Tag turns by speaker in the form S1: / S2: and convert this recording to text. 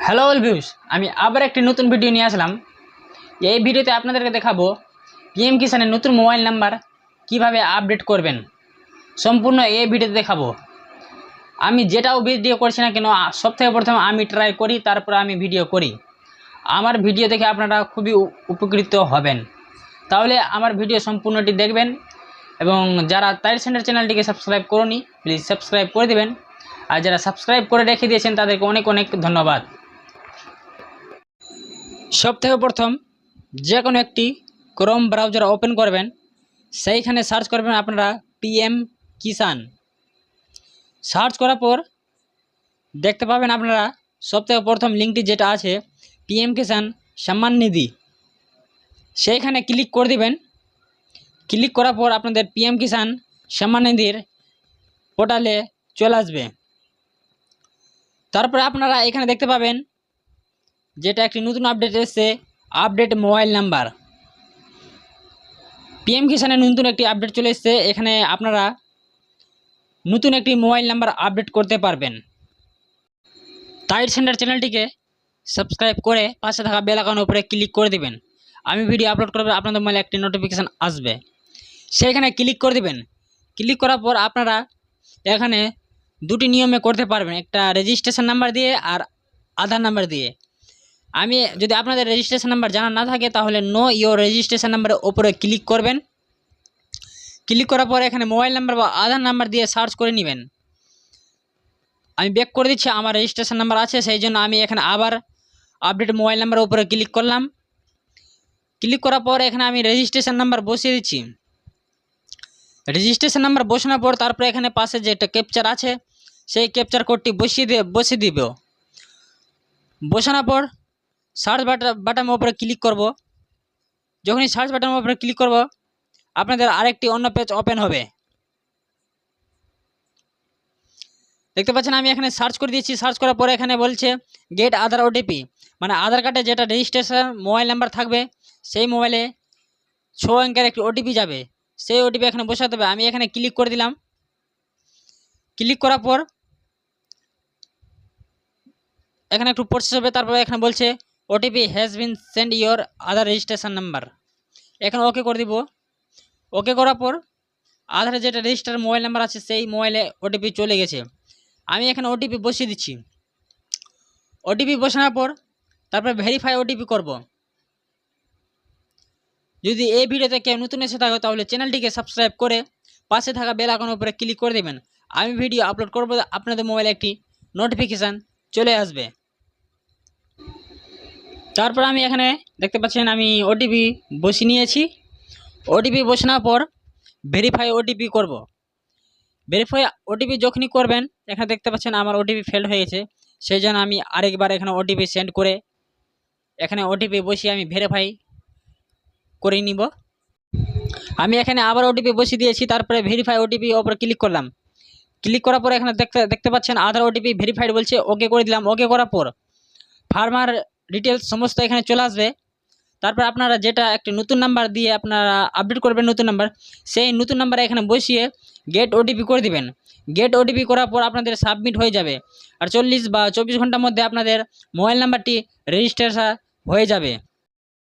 S1: Hello all views, আমি আবার একটি নতুন ভিডিও নিয়ে আসলাম। এই ভিডিওতে আপনাদেরকে দেখাবো পিএম কিষানের নতুন মোবাইল নাম্বার কিভাবে আপডেট করবেন। সম্পূর্ণ এই ভিডিওতে দেখাবো। আমি যেটাও ভিডিও করছি না কেন, সবথেকে প্রথম আমি ট্রাই করি, তারপর আমি ভিডিও করি। আমার ভিডিও দেখে আপনারা খুবই উপকৃত হবেন। তাহলে আমার ভিডিও সম্পূর্ণটি দেখবেন এবং যারা তাইর সেন্টার চ্যানেলটিকে সাবস্ক্রাইব করুনি প্লিজ সাবস্ক্রাইব করে দেবেন, আর যারা সাবস্ক্রাইব করে রেখে দিয়েছেন তাদেরকে অনেক অনেক ধন্যবাদ। সবথেকে প্রথম যে কোনো একটি ক্রোম ব্রাউজার ওপেন করবেন, সেইখানে সার্চ করবেন আপনারা পিএম কিষান। সার্চ করার পর দেখতে পাবেন আপনারা সবথেকে প্রথম লিঙ্কটি যেটা আছে পিএম কিষান সম্মান নিধি, সেইখানে ক্লিক করে দিবেন। ক্লিক করার পর আপনাদের পিএম কিষান সম্মান নিধির পোর্টালে চলে আসবে। তারপরে আপনারা এখানে দেখতে পাবেন যেটা একটি নতুন আপডেট এসেছে, আপডেট মোবাইল নাম্বার। পিএম কিষানের নতুন একটি আপডেট চলে এসেছে, এখানে আপনারা নতুন একটি মোবাইল নাম্বার আপডেট করতে পারবেন। তাইর সেন্টার চ্যানেলটিকে সাবস্ক্রাইব করে পাশে থাকা বেল আইকনের উপরে ক্লিক করে দিবেন। আমি ভিডিও আপলোড করব আপনাদের মোবাইলে একটি নোটিফিকেশান আসবে, সেইখানে ক্লিক করে দিবেন। ক্লিক করার পর আপনারা এখানে দুটি নিয়মে করতে পারবেন, একটা রেজিস্ট্রেশন নাম্বার দিয়ে আর আধার নাম্বার দিয়ে। আমি যদি আপনাদের রেজিস্ট্রেশন নাম্বার জানা না থাকে তাহলে নো ইয়োর রেজিস্ট্রেশন নাম্বারের ওপরে ক্লিক করবেন। ক্লিক করার পর এখানে মোবাইল নাম্বার বা আধার নাম্বার দিয়ে সার্চ করে নেবেন। আমি ব্যাক করে দিচ্ছি, আমার রেজিস্ট্রেশন নাম্বার আছে, সেই জন্য আমি এখানে আবার আপডেট মোবাইল নাম্বারের উপরে ক্লিক করলাম। ক্লিক করার পর এখানে আমি রেজিস্ট্রেশন নাম্বার বসিয়ে দিচ্ছি। রেজিস্ট্রেশন নাম্বার বসানোর পর তারপরে এখানে পাশে যেটা ক্যাপচার আছে সেই ক্যাপচার কোডটি বসিয়ে দিব। বসানোর পর সার্চ বাটনের উপরে ক্লিক করব। যখনই সার্চ বাটনের উপরে ক্লিক করব আপনাদের আরেকটি অন্য পেজ ওপেন হবে। দেখতে পাচ্ছেন আমি এখানে সার্চ করে দিয়েছি। সার্চ করার পরে এখানে বলছে গেট আধার ওটিপি, মানে আধার কার্ডে যেটা রেজিস্ট্রেশন মোবাইল নাম্বার থাকবে সেই মোবাইলে 6 অঙ্কের একটি ওটিপি যাবে, সেই ওটিপি এখানে বসাতে হবে। আমি এখানে ক্লিক করে দিলাম। ক্লিক করার পর এখানে একটু প্রসেস হবে, তারপরে এখানে বলছে OTP has been send your Aadhaar registration number, এখানে ওকে করে দিব। ওকে করার পর আধারে যেটা রেজিস্টার মোবাইল নাম্বার আছে সেই মোবাইলে ওটিপি চলে গেছে। আমি এখানে ওটিপি বসিয়ে দিচ্ছি। ওটিপি বসানোর পর তারপরে ভেরিফাই ওটিপি করব। যদি এই ভিডিওতে কেউ নতুন এসে থাকে তাহলে চ্যানেলটিকে সাবস্ক্রাইব করে পাশে থাকা বেল আইকনের উপরে ক্লিক করে দেবেন। আমি ভিডিও আপলোড করব আপনাদের মোবাইলে একটি নোটিফিকেশান চলে আসবে। তারপর আমি এখানে দেখতে পাচ্ছেন আমি ওটিপি বসিয়ে নিয়েছি। ওটিপি বসানোর পর ভেরিফাই ওটিপি করব। ভেরিফাই ওটিপি যখনই করবেন এখানে দেখতে পাচ্ছেন আমার ওটিপি ফেল্ড হয়ে গেছে, সেই জন্য আমি আরেকবার এখানে ওটিপি সেন্ড করে এখানে ওটিপি বসিয়ে আমি ভেরিফাই করে নিব। আমি এখানে আবার ওটিপি বসিয়ে দিয়েছি, তারপরে ভেরিফাই ওটিপি ওপরে ক্লিক করলাম। ক্লিক করার পর এখানে দেখতে পাচ্ছেন আধার ওটিপি ভেরিফাইড বলছে, ওকে করে দিলাম। ওকে করার পর ফার্মার ডিটেলস সমস্ত এখানে চলে আসবে। তারপর আপনারা যেটা একটি নতুন নাম্বার দিয়ে আপনারা আপডেট করবেন নতুন নাম্বার, সেই নতুন নাম্বার এখানে বসিয়ে গেট ওটিপি করে দিবেন। গেট ওটিপি করার পর আপনাদের সাবমিট হয়ে যাবে, আর 40 বা 24 ঘন্টার মধ্যে আপনাদের মোবাইল নাম্বারটি রেজিস্ট্রেশন হয়ে যাবে।